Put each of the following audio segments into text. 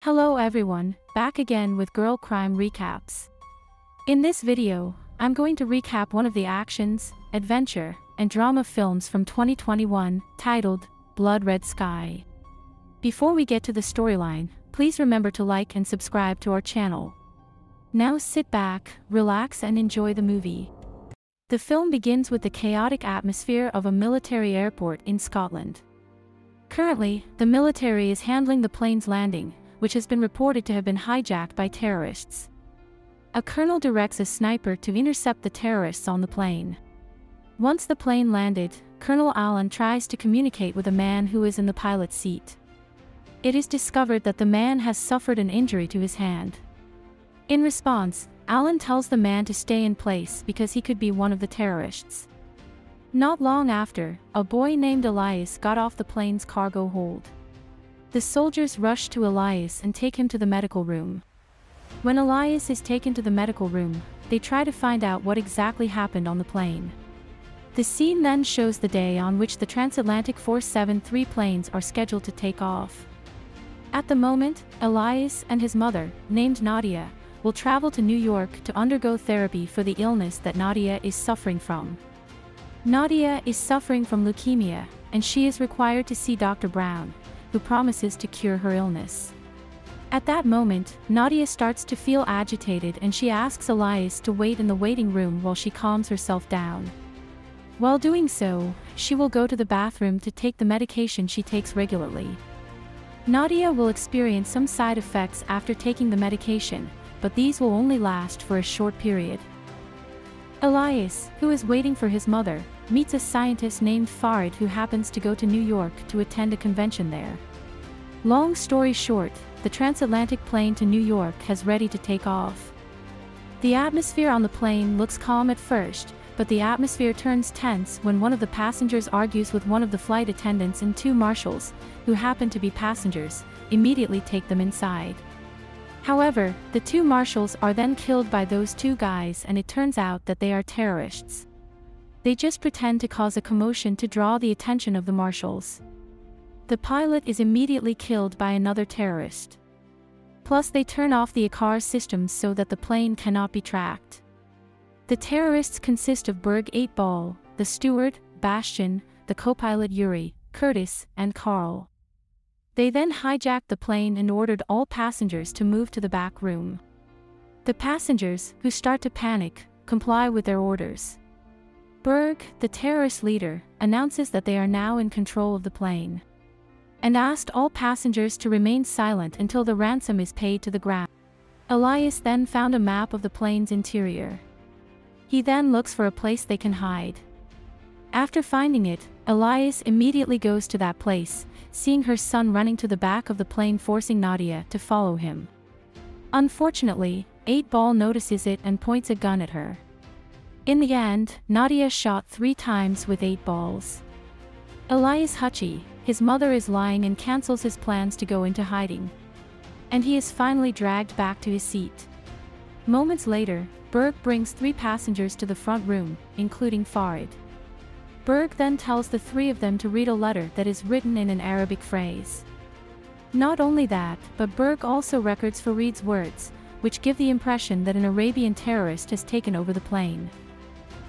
Hello everyone, back again with Girl Crime Recaps. In this video, I'm going to recap one of the actions, adventure, and drama films from 2021, titled Blood Red Sky. Before we get to the storyline, please remember to like and subscribe to our channel. Now sit back, relax and enjoy the movie. The film begins with the chaotic atmosphere of a military airport in Scotland. Currently, the military is handling the plane's landing, which has been reported to have been hijacked by terrorists. A colonel directs a sniper to intercept the terrorists on the plane. Once the plane landed, Colonel Allen tries to communicate with a man who is in the pilot's seat. It is discovered that the man has suffered an injury to his hand. In response, Allen tells the man to stay in place because he could be one of the terrorists. Not long after, a boy named Elias got off the plane's cargo hold. The soldiers rush to Elias and take him to the medical room. When Elias is taken to the medical room, they try to find out what exactly happened on the plane. The scene then shows the day on which the transatlantic 473 planes are scheduled to take off. At the moment, Elias and his mother, named Nadia, will travel to New York to undergo therapy for the illness that Nadia is suffering from. Nadia is suffering from leukemia, and she is required to see Dr. Brown, who promises to cure her illness. At that moment, Nadia starts to feel agitated and she asks Elias to wait in the waiting room while she calms herself down. While doing so, she will go to the bathroom to take the medication she takes regularly. Nadia will experience some side effects after taking the medication, but these will only last for a short period. Elias, who is waiting for his mother, meets a scientist named Farid who happens to go to New York to attend a convention there. Long story short, the transatlantic plane to New York has ready to take off. The atmosphere on the plane looks calm at first, but the atmosphere turns tense when one of the passengers argues with one of the flight attendants, and two marshals, who happen to be passengers, immediately take them inside. However, the two marshals are then killed by those two guys, and it turns out that they are terrorists. They just pretend to cause a commotion to draw the attention of the marshals. The pilot is immediately killed by another terrorist. Plus they turn off the ICAR systems so that the plane cannot be tracked. The terrorists consist of Berg 8-Ball, the steward, Bastian, the co-pilot Yuri, Curtis, and Carl. They then hijacked the plane and ordered all passengers to move to the back room. The passengers, who start to panic, comply with their orders. Berg, the terrorist leader, announces that they are now in control of the plane, and asked all passengers to remain silent until the ransom is paid to the ground. Elias then found a map of the plane's interior. He then looks for a place they can hide. After finding it, Elias immediately goes to that place, seeing her son running to the back of the plane, forcing Nadia to follow him. Unfortunately, 8-Ball notices it and points a gun at her. In the end, Nadia shot 3 times with 8 balls. Elias Hutchie, his mother, is lying and cancels his plans to go into hiding. And he is finally dragged back to his seat. Moments later, Berg brings 3 passengers to the front room, including Farid. Berg then tells the 3 of them to read a letter that is written in an Arabic phrase. Not only that, but Berg also records Farid's words, which give the impression that an Arabian terrorist has taken over the plane.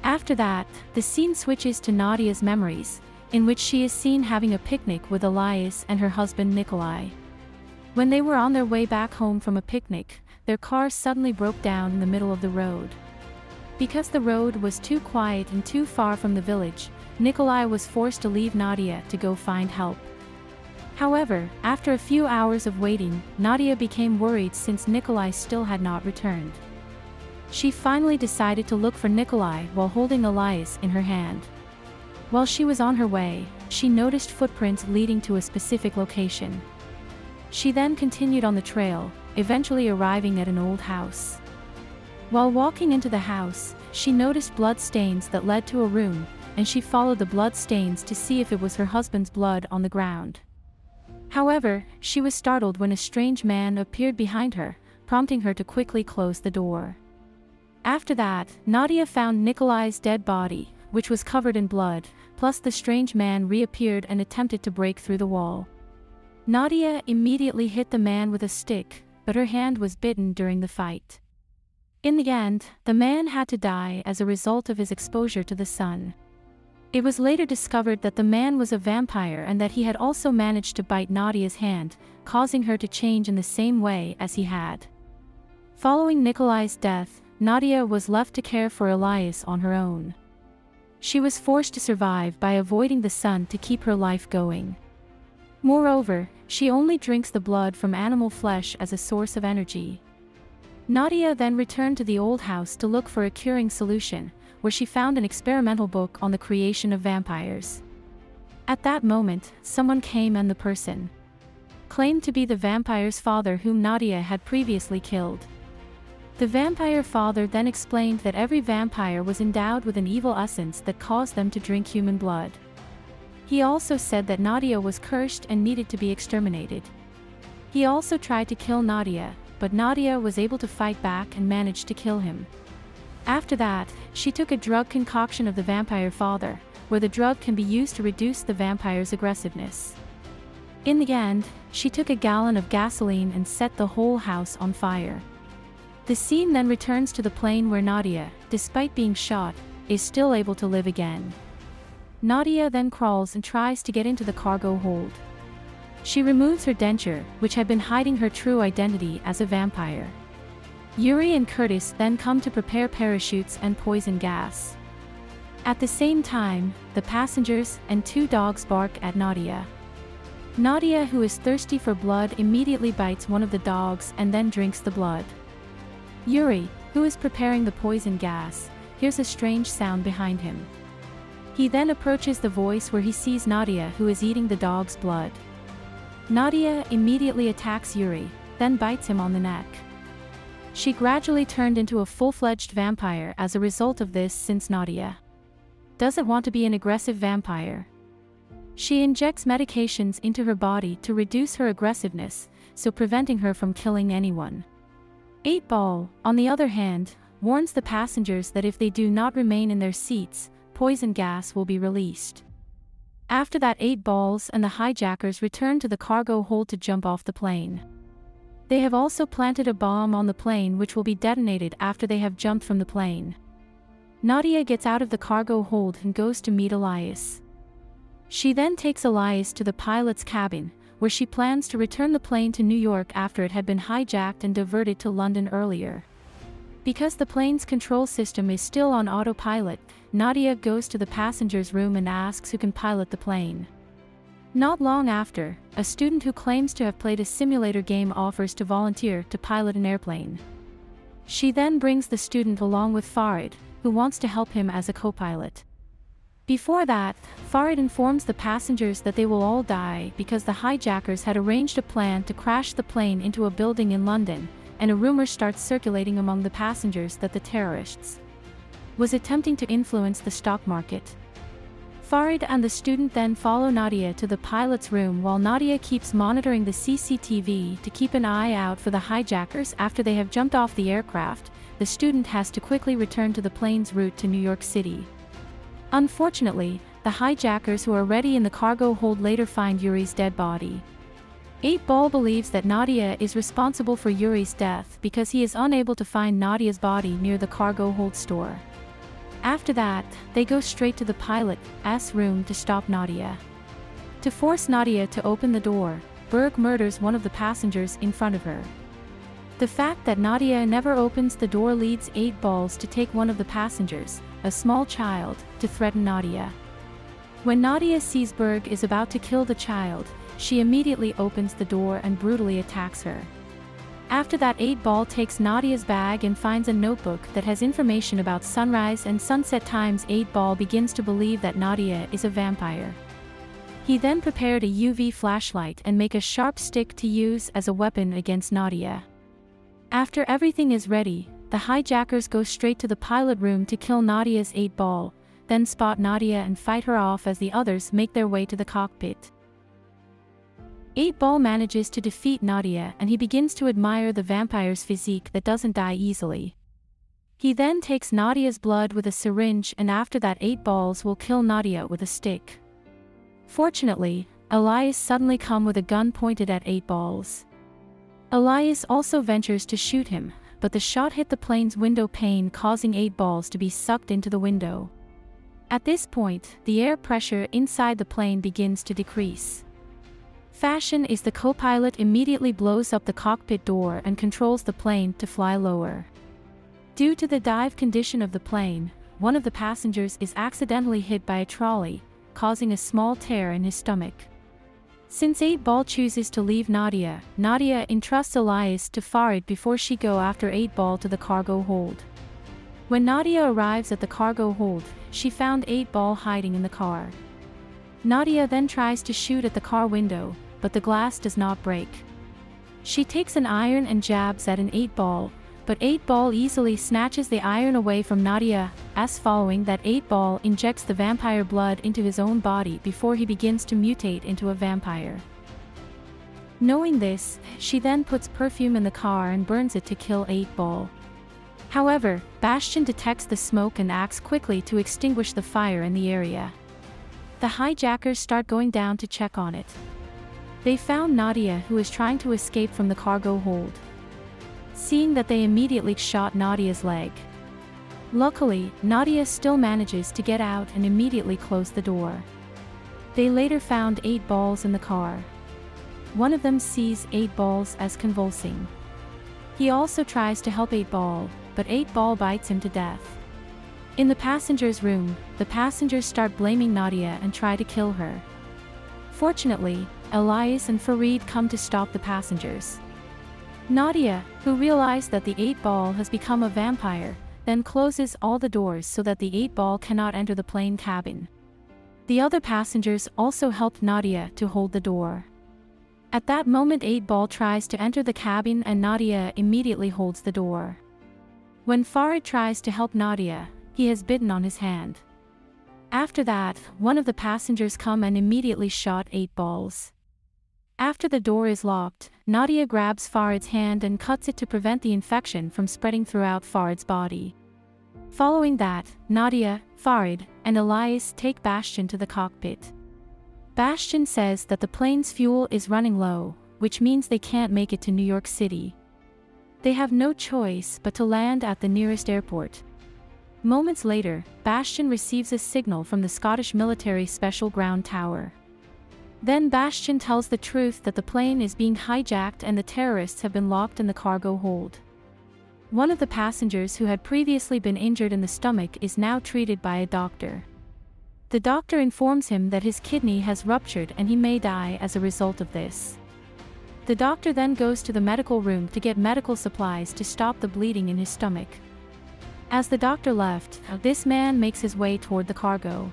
After that, the scene switches to Nadia's memories, in which she is seen having a picnic with Elias and her husband Nikolai. When they were on their way back home from a picnic, their car suddenly broke down in the middle of the road. Because the road was too quiet and too far from the village, Nikolai was forced to leave Nadia to go find help. However, after a few hours of waiting, Nadia became worried since Nikolai still had not returned. She finally decided to look for Nikolai while holding Elias in her hand. While she was on her way, she noticed footprints leading to a specific location. She then continued on the trail, eventually arriving at an old house. While walking into the house, she noticed blood stains that led to a room, and she followed the blood stains to see if it was her husband's blood on the ground. However, she was startled when a strange man appeared behind her, prompting her to quickly close the door. After that, Nadia found Nikolai's dead body, which was covered in blood, plus the strange man reappeared and attempted to break through the wall. Nadia immediately hit the man with a stick, but her hand was bitten during the fight. In the end, the man had to die as a result of his exposure to the sun. It was later discovered that the man was a vampire and that he had also managed to bite Nadia's hand, causing her to change in the same way as he had. Following Nikolai's death, Nadia was left to care for Elias on her own. She was forced to survive by avoiding the sun to keep her life going. Moreover, she only drinks the blood from animal flesh as a source of energy. Nadia then returned to the old house to look for a curing solution, where she found an experimental book on the creation of vampires. At that moment, someone came and the person claimed to be the vampire's father whom Nadia had previously killed. The vampire father then explained that every vampire was endowed with an evil essence that caused them to drink human blood. He also said that Nadia was cursed and needed to be exterminated. He also tried to kill Nadia, but Nadia was able to fight back and managed to kill him. After that, she took a drug concoction of the vampire father, where the drug can be used to reduce the vampire's aggressiveness. In the end, she took a gallon of gasoline and set the whole house on fire. The scene then returns to the plane where Nadia, despite being shot, is still able to live again. Nadia then crawls and tries to get into the cargo hold. She removes her denture, which had been hiding her true identity as a vampire. Yuri and Curtis then come to prepare parachutes and poison gas. At the same time, the passengers and 2 dogs bark at Nadia. Nadia, who is thirsty for blood, immediately bites one of the dogs and then drinks the blood. Yuri, who is preparing the poison gas, hears a strange sound behind him. He then approaches the voice where he sees Nadia, who is eating the dog's blood. Nadia immediately attacks Yuri, then bites him on the neck. She gradually turned into a full-fledged vampire as a result of this, since Nadia doesn't want to be an aggressive vampire. She injects medications into her body to reduce her aggressiveness, so preventing her from killing anyone. 8-Ball, on the other hand, warns the passengers that if they do not remain in their seats, poison gas will be released. After that, 8-Balls and the hijackers return to the cargo hold to jump off the plane. They have also planted a bomb on the plane which will be detonated after they have jumped from the plane. Nadia gets out of the cargo hold and goes to meet Elias. She then takes Elias to the pilot's cabin, where she plans to return the plane to New York after it had been hijacked and diverted to London earlier. Because the plane's control system is still on autopilot, Nadia goes to the passenger's room and asks who can pilot the plane. Not long after, a student who claims to have played a simulator game offers to volunteer to pilot an airplane. She then brings the student along with Farid, who wants to help him as a co-pilot. Before that, Farid informs the passengers that they will all die because the hijackers had arranged a plan to crash the plane into a building in London, and a rumor starts circulating among the passengers that the terrorists was attempting to influence the stock market. Farid and the student then follow Nadia to the pilot's room while Nadia keeps monitoring the CCTV to keep an eye out for the hijackers. After they have jumped off the aircraft, the student has to quickly return to the plane's route to New York City. Unfortunately, the hijackers who are already in the cargo hold later find Yuri's dead body. 8-Ball believes that Nadia is responsible for Yuri's death because he is unable to find Nadia's body near the cargo hold store. After that, they go straight to the pilot's room to stop Nadia. To force Nadia to open the door, Berg murders one of the passengers in front of her. The fact that Nadia never opens the door leads 8-Balls to take one of the passengers, a small child, to threaten Nadia. When Nadia sees Berg is about to kill the child, she immediately opens the door and brutally attacks her. After that, 8-Ball takes Nadia's bag and finds a notebook that has information about sunrise and sunset times. 8-Ball begins to believe that Nadia is a vampire. He then prepared a UV flashlight and make a sharp stick to use as a weapon against Nadia. After everything is ready, the hijackers go straight to the pilot room to kill Nadia's 8-Ball, then spot Nadia and fight her off as the others make their way to the cockpit. 8-Ball manages to defeat Nadia and he begins to admire the vampire's physique that doesn't die easily. He then takes Nadia's blood with a syringe, and after that 8-Balls will kill Nadia with a stick. Fortunately, Elias suddenly come with a gun pointed at 8 Balls. Elias also ventures to shoot him, but the shot hit the plane's window pane, causing 8 Balls to be sucked into the window. At this point, the air pressure inside the plane begins to decrease. Fashion is the co-pilot, immediately blows up the cockpit door and controls the plane to fly lower. Due to the dive condition of the plane, one of the passengers is accidentally hit by a trolley, causing a small tear in his stomach. Since 8 Ball chooses to leave Nadia, Nadia entrusts Elias to Farid before she go after 8 Ball to the cargo hold. When Nadia arrives at the cargo hold, she found 8 Ball hiding in the car. Nadia then tries to shoot at the car window, but the glass does not break. She takes an iron and jabs at an 8 Ball, but 8 Ball easily snatches the iron away from Nadia, as following that 8 Ball injects the vampire blood into his own body before he begins to mutate into a vampire. Knowing this, she then puts perfume in the car and burns it to kill 8 Ball. However, Bastian detects the smoke and acts quickly to extinguish the fire in the area. The hijackers start going down to check on it. They found Nadia, who is trying to escape from the cargo hold. Seeing that, they immediately shot Nadia's leg. Luckily, Nadia still manages to get out and immediately close the door. They later found 8 Balls in the car. One of them sees 8 Balls as convulsing. He also tries to help 8 Ball, but 8 Ball bites him to death. In the passengers' room, the passengers start blaming Nadia and try to kill her. Fortunately, Elias and Farid come to stop the passengers. Nadia, who realized that the 8 Ball has become a vampire, then closes all the doors so that the 8 Ball cannot enter the plane cabin. The other passengers also helped Nadia to hold the door. At that moment, 8 Ball tries to enter the cabin and Nadia immediately holds the door. When Farid tries to help Nadia, he has bitten on his hand. After that, one of the passengers come and immediately shot 8 Balls. After the door is locked, Nadia grabs Farid's hand and cuts it to prevent the infection from spreading throughout Farid's body. Following that, Nadia, Farid, and Elias take Bastian to the cockpit. Bastian says that the plane's fuel is running low, which means they can't make it to New York City. They have no choice but to land at the nearest airport. Moments later, Bastian receives a signal from the Scottish Military Special Ground Tower. Then Bastian tells the truth that the plane is being hijacked and the terrorists have been locked in the cargo hold. One of the passengers who had previously been injured in the stomach is now treated by a doctor. The doctor informs him that his kidney has ruptured and he may die as a result of this. The doctor then goes to the medical room to get medical supplies to stop the bleeding in his stomach. As the doctor left, this man makes his way toward the cargo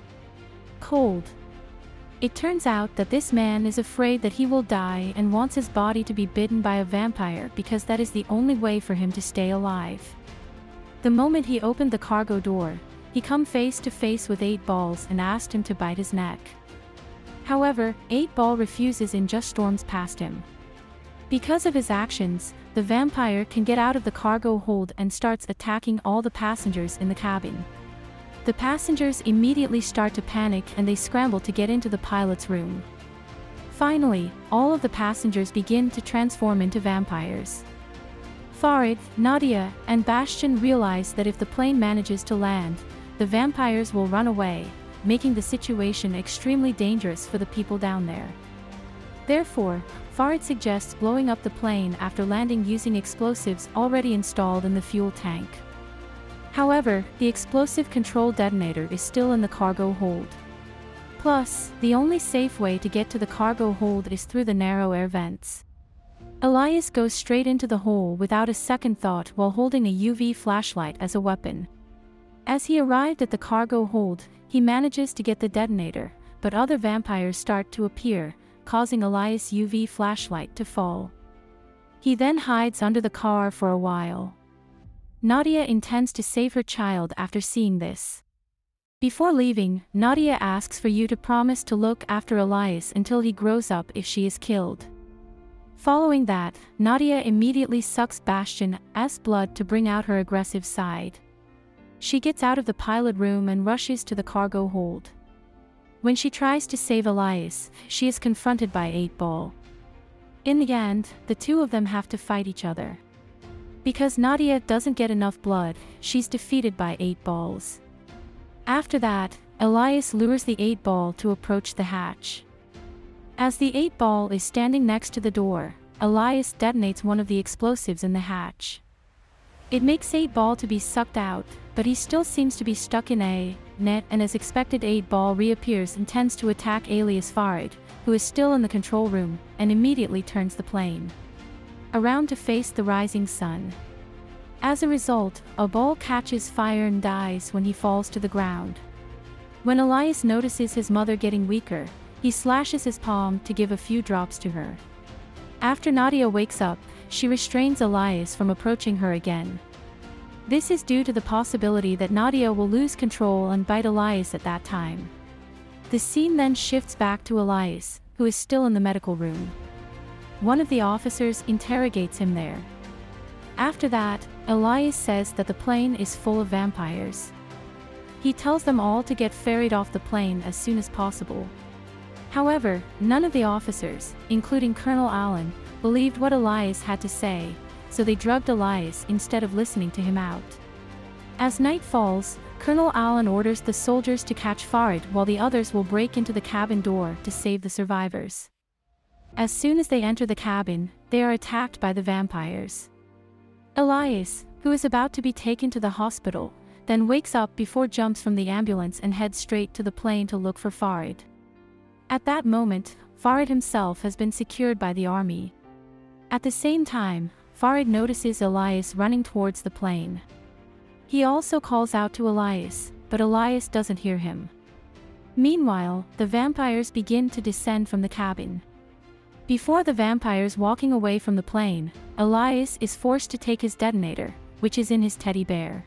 hold. It turns out that this man is afraid that he will die and wants his body to be bitten by a vampire because that is the only way for him to stay alive. The moment he opened the cargo door, he come face to face with 8 Balls and asked him to bite his neck. However, 8 Ball refuses and just storms past him. Because of his actions, the vampire can get out of the cargo hold and starts attacking all the passengers in the cabin. The passengers immediately start to panic and they scramble to get into the pilot's room. Finally, all of the passengers begin to transform into vampires. Farid, Nadia, and Bastian realize that if the plane manages to land, the vampires will run away, making the situation extremely dangerous for the people down there. Therefore, Farid suggests blowing up the plane after landing using explosives already installed in the fuel tank. However, the explosive control detonator is still in the cargo hold. Plus, the only safe way to get to the cargo hold is through the narrow air vents. Elias goes straight into the hole without a second thought while holding a UV flashlight as a weapon. As he arrived at the cargo hold, he manages to get the detonator, but other vampires start to appear, causing Elias' UV flashlight to fall. He then hides under the car for a while. Nadia intends to save her child after seeing this. Before leaving, Nadia asks for you to promise to look after Elias until he grows up if she is killed. Following that, Nadia immediately sucks Bastian's blood to bring out her aggressive side. She gets out of the pilot room and rushes to the cargo hold. When she tries to save Elias, she is confronted by 8-Ball. In the end, the two of them have to fight each other. Because Nadia doesn't get enough blood, she's defeated by 8-Balls. After that, Elias lures the 8-Ball to approach the hatch. As the 8-Ball is standing next to the door, Elias detonates one of the explosives in the hatch. It makes 8-Ball to be sucked out, but he still seems to be stuck in a net, and as expected 8-Ball reappears and tends to attack alias Farid, who is still in the control room, and immediately turns the plane around to face the rising sun. As a result, a ball catches fire and dies when he falls to the ground. When Elias notices his mother getting weaker, he slashes his palm to give a few drops to her. After Nadia wakes up, she restrains Elias from approaching her again. This is due to the possibility that Nadia will lose control and bite Elias at that time. The scene then shifts back to Elias, who is still in the medical room. One of the officers interrogates him there. After that, Elias says that the plane is full of vampires. He tells them all to get ferried off the plane as soon as possible. However, none of the officers, including Colonel Allen, believed what Elias had to say, so they drugged Elias instead of listening to him out. As night falls, Colonel Allen orders the soldiers to catch Farid while the others will break into the cabin door to save the survivors. As soon as they enter the cabin, they are attacked by the vampires. Elias, who is about to be taken to the hospital, then wakes up before jumps from the ambulance and heads straight to the plane to look for Farid. At that moment, Farid himself has been secured by the army. At the same time, Farid notices Elias running towards the plane. He also calls out to Elias, but Elias doesn't hear him. Meanwhile, the vampires begin to descend from the cabin. Before the vampires walking away from the plane, Elias is forced to take his detonator, which is in his teddy bear.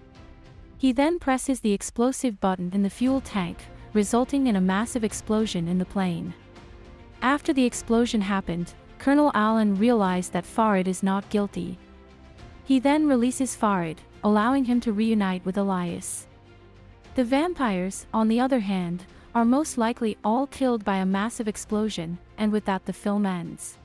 He then presses the explosive button in the fuel tank, resulting in a massive explosion in the plane. After the explosion happened, Colonel Allen realized that Farid is not guilty. He then releases Farid, allowing him to reunite with Elias. The vampires, on the other hand, are most likely all killed by a massive explosion, and with that the film ends.